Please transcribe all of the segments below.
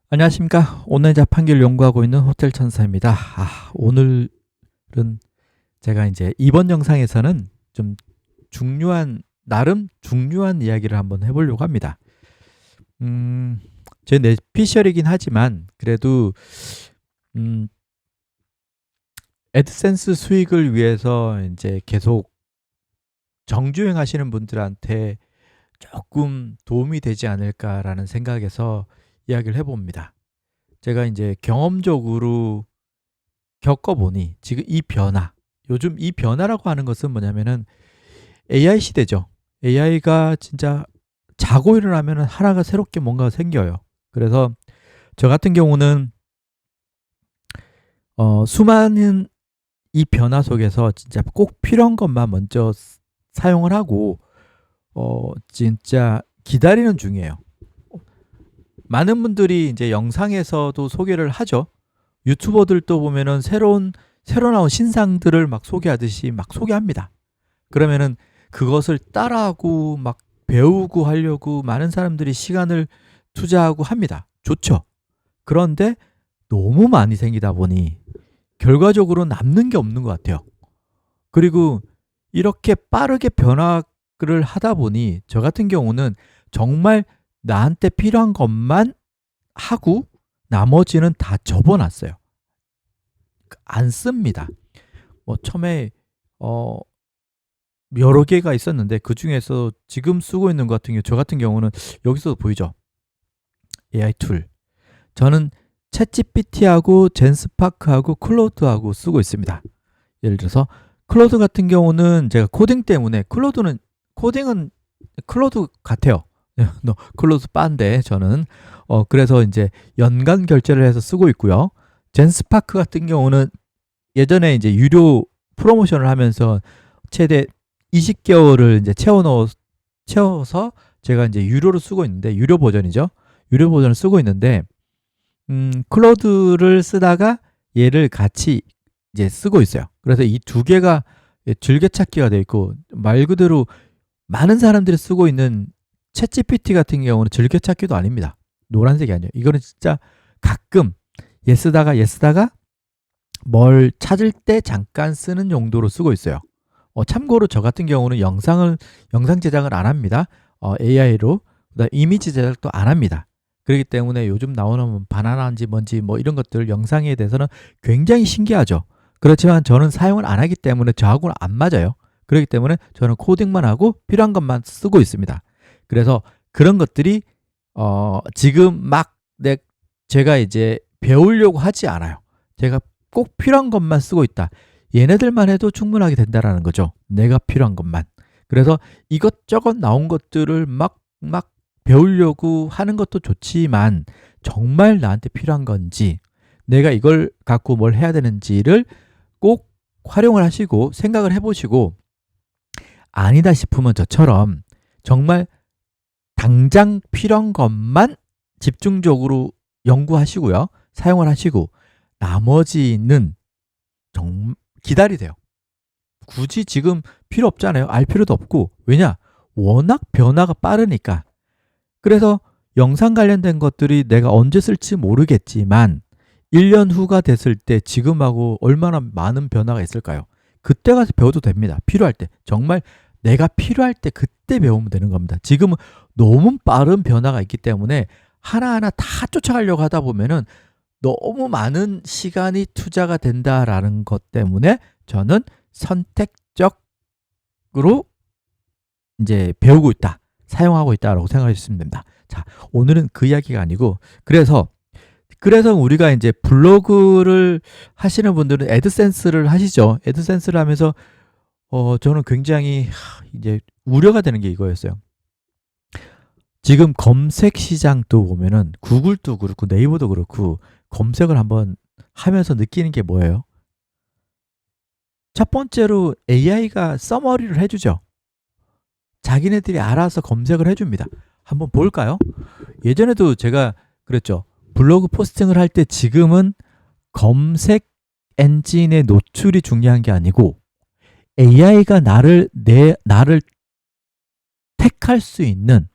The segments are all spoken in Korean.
안녕하십니까. 온라인 자판기를 연구하고 있는 호텔 천사입니다. 오늘은 제가 이제 이번 영상에서는 좀 나름 중요한 이야기를 한번 해보려고 합니다. 제 뇌피셜이긴 하지만 그래도 애드센스 수익을 위해서 이제 계속 정주행 하시는 분들한테 조금 도움이 되지 않을까라는 생각에서 이야기를 해봅니다. 제가 이제 경험적으로 겪어보니 지금 이 변화, 요즘 이 변화라고 하는 것은 뭐냐면은 AI 시대죠. AI가 진짜 자고 일어나면 하나가 새롭게 뭔가 생겨요. 그래서 저 같은 경우는 수많은 이 변화 속에서 진짜 꼭 필요한 것만 먼저 사용을 하고 진짜 기다리는 중이에요. 많은 분들이 이제 영상에서도 소개를 하죠. 유튜버들도 보면은 새로 나온 신상들을 막 소개하듯이 막 소개합니다. 그러면은 그것을 따라하고 막 배우고 하려고 많은 사람들이 시간을 투자하고 합니다. 좋죠. 그런데 너무 많이 생기다 보니 결과적으로 남는 게 없는 것 같아요. 그리고 이렇게 빠르게 변화를 하다 보니 저 같은 경우는 정말 나한테 필요한 것만 하고 나머지는 다 접어놨어요. 안 씁니다. 처음에 여러 개가 있었는데 그 중에서 지금 쓰고 있는 것 같은 경우, 저 같은 경우는 여기서 보이죠? AI 툴. 저는 챗GPT하고 젠스파크하고 클로드하고 쓰고 있습니다. 예를 들어서 클로드 같은 경우는 제가 코딩 때문에 코딩은 클로드 같아요. 클로드 빠인데 저는 그래서 이제 연간 결제를 해서 쓰고 있고요. 젠스파크 같은 경우는 예전에 이제 유료 프로모션을 하면서 최대 20개월을 이제 채워서 제가 이제 유료로 쓰고 있는데 유료 버전이죠. 유료 버전을 쓰고 있는데 클로드를 쓰다가 얘를 같이 이제 쓰고 있어요. 그래서 이 두 개가 즐겨찾기가 돼 있고 말 그대로 많은 사람들이 쓰고 있는 챗GPT 같은 경우는 즐겨찾기도 아닙니다. 노란색이 아니에요. 이거는 진짜 가끔 얘 쓰다가 뭘 찾을 때 잠깐 쓰는 용도로 쓰고 있어요. 참고로 저 같은 경우는 영상 제작을 안 합니다. AI로 이미지 제작도 안 합니다. 그렇기 때문에 요즘 나오는 바나나인지 뭔지 뭐 이런 것들 영상에 대해서는 굉장히 신기하죠. 그렇지만 저는 사용을 안 하기 때문에 저하고는 안 맞아요. 그렇기 때문에 저는 코딩만 하고 필요한 것만 쓰고 있습니다. 그래서 그런 것들이 지금 막 제가 이제 배우려고 하지 않아요. 제가 꼭 필요한 것만 쓰고 있다. 얘네들만 해도 충분하게 된다라는 거죠. 내가 필요한 것만. 그래서 이것저것 나온 것들을 막 배우려고 하는 것도 좋지만 정말 나한테 필요한 건지 내가 이걸 갖고 뭘 해야 되는지를 꼭 활용을 하시고 생각을 해보시고 아니다 싶으면 저처럼 정말 당장 필요한 것만 집중적으로 연구하시고요. 사용을 하시고 나머지는 좀 기다리세요. 굳이 지금 필요 없잖아요. 알 필요도 없고. 왜냐? 워낙 변화가 빠르니까. 그래서 영상 관련된 것들이 내가 언제 쓸지 모르겠지만 1년 후가 됐을 때 지금하고 얼마나 많은 변화가 있을까요? 그때 가서 배워도 됩니다. 필요할 때. 정말 내가 필요할 때 그때 배우면 되는 겁니다. 지금은 너무 빠른 변화가 있기 때문에 하나하나 다 쫓아가려고 하다 보면은 너무 많은 시간이 투자가 된다라는 것 때문에 저는 선택적으로 이제 배우고 있다, 사용하고 있다라고 생각하시면 됩니다. 자, 오늘은 그 이야기가 아니고 그래서 우리가 이제 블로그를 하시는 분들은 애드센스를 하시죠. 애드센스를 하면서 저는 굉장히 이제 우려가 되는 게 이거였어요. 지금 검색 시장도 보면은 구글도 그렇고 네이버도 그렇고 검색을 한번 하면서 느끼는 게 뭐예요? 첫 번째로 AI가 서머리를 해주죠. 자기네들이 알아서 검색을 해줍니다. 한번 볼까요? 예전에도 제가 그랬죠. 블로그 포스팅을 할 때 지금은 검색 엔진의 노출이 중요한 게 아니고 AI가 나를 택할 수 있는,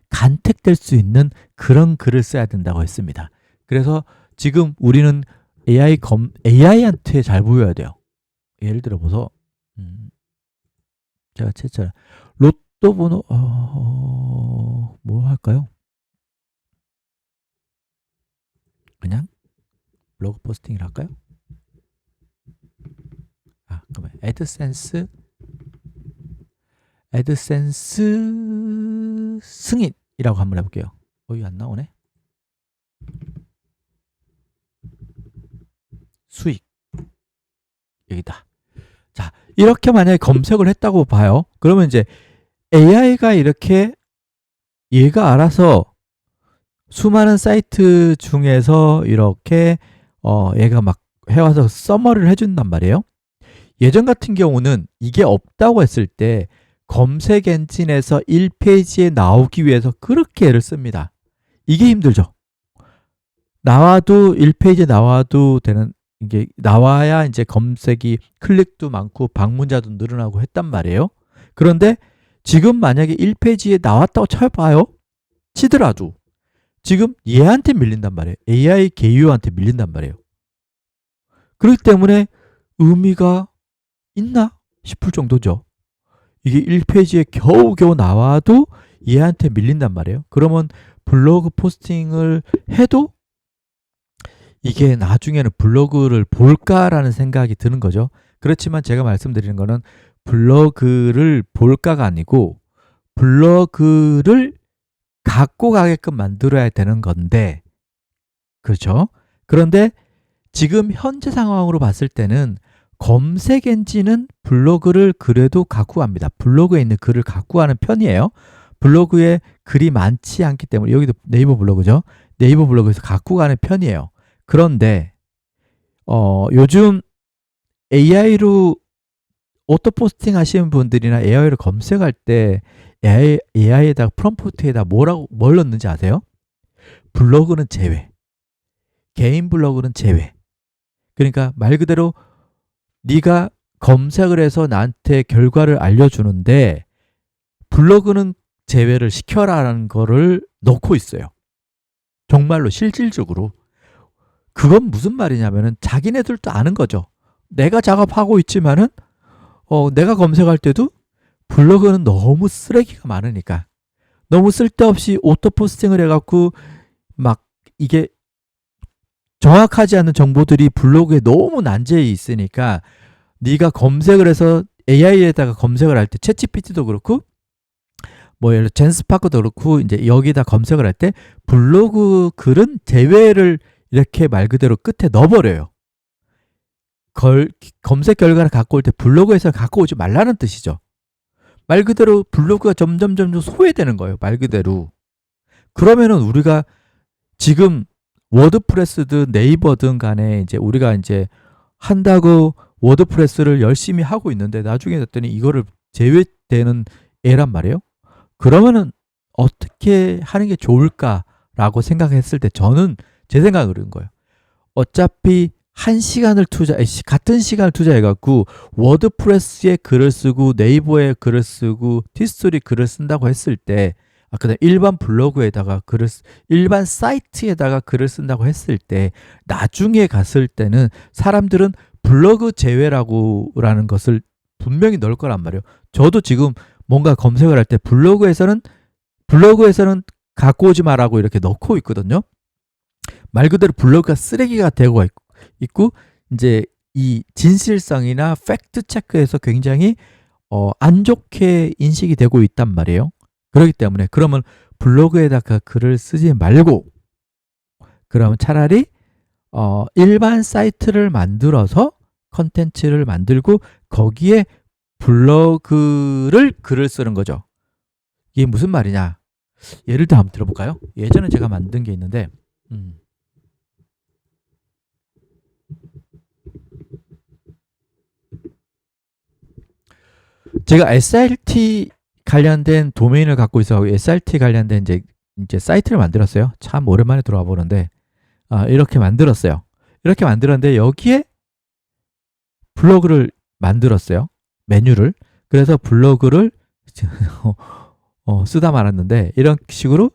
간택될 수 있는 그런 글을 써야 된다고 했습니다. 그래서 지금 우리는 AI한테 잘 보여야 돼요. 예를 들어 보소. 제가 채점 로또 번호 뭐 할까요? 그냥 블로그 포스팅을 할까요? 그러면 애드센스 승인이라고 한번 해볼게요. 이거 안 나오네. 수익 여기다. 자, 이렇게 만약에 검색을 했다고 봐요. 그러면 이제 AI가 이렇게 얘가 알아서 수많은 사이트 중에서 이렇게 얘가 막 해와서 서머리를 해준단 말이에요. 예전 같은 경우는 이게 없다고 했을 때 검색 엔진에서 1페이지에 나오기 위해서 그렇게 애를 씁니다. 이게 힘들죠. 나와도 1페이지에 나와도 되는, 이게 나와야 이제 검색이 클릭도 많고 방문자도 늘어나고 했단 말이에요. 그런데 지금 만약에 1페이지에 나왔다고 쳐봐요. 치더라도 지금 얘한테 밀린단 말이에요. AI 개요한테 밀린단 말이에요. 그렇기 때문에 의미가 있나 싶을 정도죠. 이게 1페이지에 겨우겨우 나와도 얘한테 밀린단 말이에요. 그러면 블로그 포스팅을 해도 이게 나중에는 블로그를 볼까라는 생각이 드는 거죠. 그렇지만 제가 말씀드리는 거는 블로그를 볼까가 아니고 블로그를 갖고 가게끔 만들어야 되는 건데, 그렇죠? 그런데 지금 현재 상황으로 봤을 때는 검색 엔진은 블로그를 그래도 갖고 갑니다. 블로그에 있는 글을 갖고 가는 편이에요. 블로그에 글이 많지 않기 때문에, 여기도 네이버 블로그죠. 네이버 블로그에서 갖고 가는 편이에요. 그런데 요즘 AI로 오토 포스팅 하시는 분들이나 AI로 검색할 때 AI에다가 프롬프트에다 뭘 넣는지 아세요? 블로그는 제외, 개인 블로그는 제외. 그러니까 말 그대로 네가 검색을 해서 나한테 결과를 알려주는데 블로그는 제외를 시켜라라는 거를 넣고 있어요. 정말로 실질적으로. 그건 무슨 말이냐면은 자기네들도 아는 거죠. 내가 작업하고 있지만은 내가 검색할 때도 블로그는 너무 쓰레기가 많으니까, 너무 쓸데없이 오토 포스팅을 해갖고 막 이게 정확하지 않은 정보들이 블로그에 너무 난제해 있으니까, 네가 검색을 해서 AI에다가 검색을 할 때 챗GPT도 그렇고 뭐 예를 들어 젠스파크도 그렇고 이제 여기다 검색을 할 때 블로그 글은 제외를 이렇게 말 그대로 끝에 넣어버려요. 검색 결과를 갖고 올 때 블로그에서 갖고 오지 말라는 뜻이죠. 말 그대로 블로그가 점점 소외되는 거예요. 말 그대로. 그러면은 우리가 지금 워드프레스든 네이버든 간에 이제 우리가 이제 한다고 워드프레스를 열심히 하고 있는데 나중에 됐더니 이거를 제외되는 애란 말이에요. 그러면은 어떻게 하는 게 좋을까라고 생각했을 때 저는 제 생각은 그런 거예요. 어차피 같은 시간을 투자해갖고 워드프레스에 글을 쓰고 네이버에 글을 쓰고 티스토리 글을 쓴다고 했을 때, 그다음 일반 블로그에다가 일반 사이트에다가 글을 쓴다고 했을 때 나중에 갔을 때는 사람들은 블로그 제외라는 것을 분명히 넣을 거란 말이에요. 저도 지금 뭔가 검색을 할 때 블로그에서는 갖고 오지 마라고 이렇게 넣고 있거든요. 말 그대로 블로그가 쓰레기가 되고 있고 이제 이 진실성이나 팩트 체크에서 굉장히 안 좋게 인식이 되고 있단 말이에요. 그렇기 때문에 그러면 블로그에다가 글을 쓰지 말고 그러면 차라리 일반 사이트를 만들어서 컨텐츠를 만들고 거기에 글을 쓰는 거죠. 이게 무슨 말이냐? 예를 들어 한번 들어볼까요? 예전에 제가 만든 게 있는데 제가 SRT 관련된 도메인을 갖고 있어 SRT 관련된 이제 사이트를 만들었어요. 참 오랜만에 들어와 보는데 이렇게 만들었어요. 이렇게 만들었는데 여기에 블로그를 만들었어요. 메뉴를. 그래서 블로그를 쓰다 말았는데 이런 식으로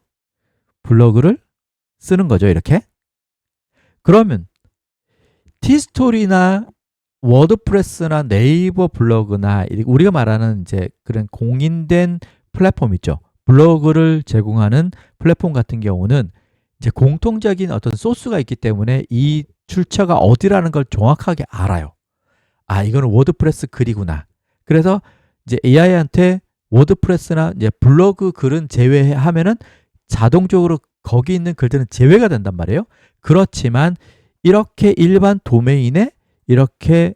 블로그를 쓰는 거죠. 이렇게. 그러면 티스토리나 워드프레스나 네이버 블로그나 우리가 말하는 이제 그런 공인된 플랫폼 있죠. 블로그를 제공하는 플랫폼 같은 경우는 이제 공통적인 어떤 소스가 있기 때문에 이 출처가 어디라는 걸 정확하게 알아요. 아, 이거는 워드프레스 글이구나. 그래서 이제 AI한테 워드프레스나 이제 블로그 글은 제외하면은 자동적으로 거기 있는 글들은 제외가 된단 말이에요. 그렇지만 이렇게 일반 도메인에 이렇게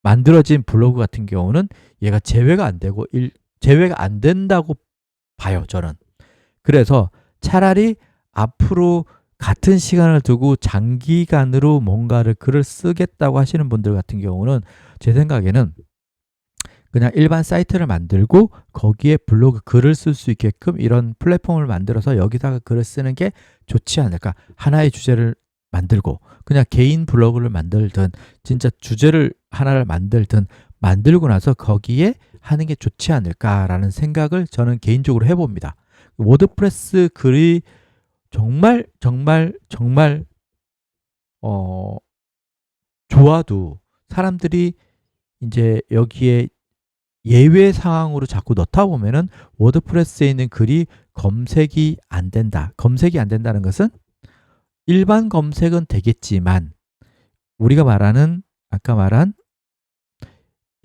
만들어진 블로그 같은 경우는 얘가 제외가 안 되고 제외가 안 된다고 봐요, 저는. 그래서 차라리 앞으로 같은 시간을 두고 장기간으로 뭔가를 글을 쓰겠다고 하시는 분들 같은 경우는 제 생각에는 그냥 일반 사이트를 만들고 거기에 블로그 글을 쓸 수 있게끔 이런 플랫폼을 만들어서 여기다가 글을 쓰는 게 좋지 않을까. 하나의 주제를 만들고 그냥 개인 블로그를 만들든 진짜 주제를 하나를 만들든 만들고 나서 거기에 하는 게 좋지 않을까라는 생각을 저는 개인적으로 해봅니다. 워드프레스 글이 정말 좋아도 사람들이 이제 여기에 예외 상황으로 자꾸 넣다 보면은 워드프레스에 있는 글이 검색이 안 된다. 검색이 안 된다는 것은 일반 검색은 되겠지만 우리가 말하는 아까 말한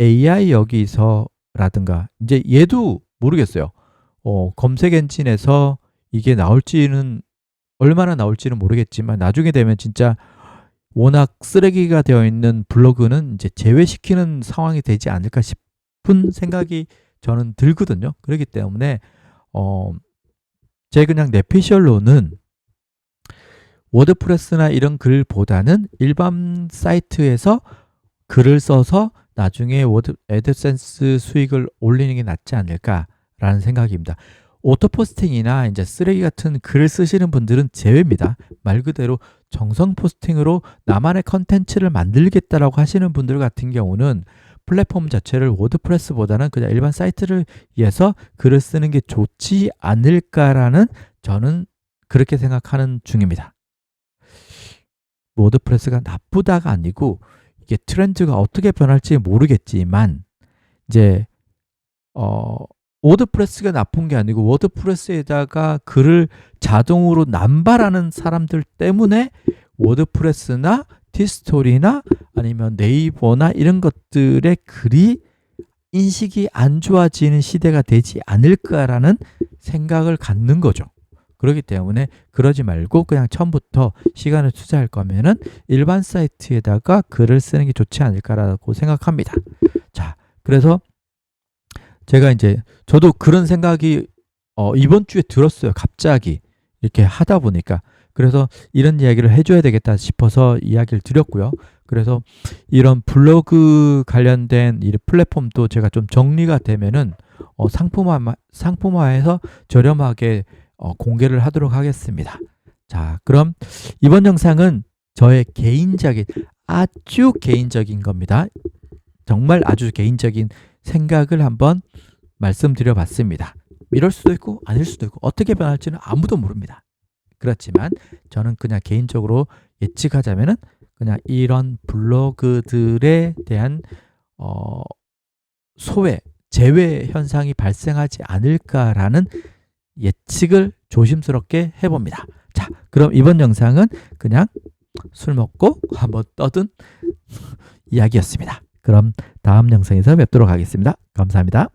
AI 여기서라든가 이제 얘도 모르겠어요. 검색 엔진에서 이게 나올지는 얼마나 나올지는 모르겠지만 나중에 되면 진짜 워낙 쓰레기가 되어 있는 블로그는 이제 제외시키는 상황이 되지 않을까 싶은 생각이 저는 들거든요. 그렇기 때문에 제 그냥 내피셜로는 워드프레스나 이런 글보다는 일반 사이트에서 글을 써서 나중에 애드센스 수익을 올리는 게 낫지 않을까라는 생각입니다. 오토포스팅이나 이제 쓰레기 같은 글을 쓰시는 분들은 제외입니다. 말 그대로 정성 포스팅으로 나만의 컨텐츠를 만들겠다라고 하시는 분들 같은 경우는 플랫폼 자체를 워드프레스보다는 그냥 일반 사이트를 위해서 글을 쓰는 게 좋지 않을까라는 저는 그렇게 생각하는 중입니다. 워드프레스가 나쁘다가 아니고 이게 트렌드가 어떻게 변할지 모르겠지만 이제 워드프레스가 나쁜 게 아니고 워드프레스에다가 글을 자동으로 남발하는 사람들 때문에 워드프레스나 티스토리나 아니면 네이버나 이런 것들의 글이 인식이 안 좋아지는 시대가 되지 않을까라는 생각을 갖는 거죠. 그렇기 때문에 그러지 말고 그냥 처음부터 시간을 투자할 거면은 일반 사이트에다가 글을 쓰는 게 좋지 않을까라고 생각합니다. 자, 그래서 제가 이제 저도 그런 생각이 이번 주에 들었어요. 갑자기 이렇게 하다 보니까. 그래서 이런 이야기를 해줘야 되겠다 싶어서 이야기를 드렸고요. 그래서 이런 블로그 관련된 이 플랫폼도 제가 좀 정리가 되면은 상품화해서 저렴하게 공개를 하도록 하겠습니다. 자, 그럼 이번 영상은 저의 개인적인 아주 개인적인 겁니다. 정말 아주 개인적인 생각을 한번 말씀드려 봤습니다. 이럴 수도 있고 아닐 수도 있고 어떻게 변할지는 아무도 모릅니다. 그렇지만 저는 그냥 개인적으로 예측하자면은 그냥 이런 블로그들에 대한 제외 현상이 발생하지 않을까라는 예측을 조심스럽게 해봅니다. 자, 그럼 이번 영상은 그냥 술 먹고 한번 떠든 이야기였습니다. 그럼 다음 영상에서 뵙도록 하겠습니다. 감사합니다.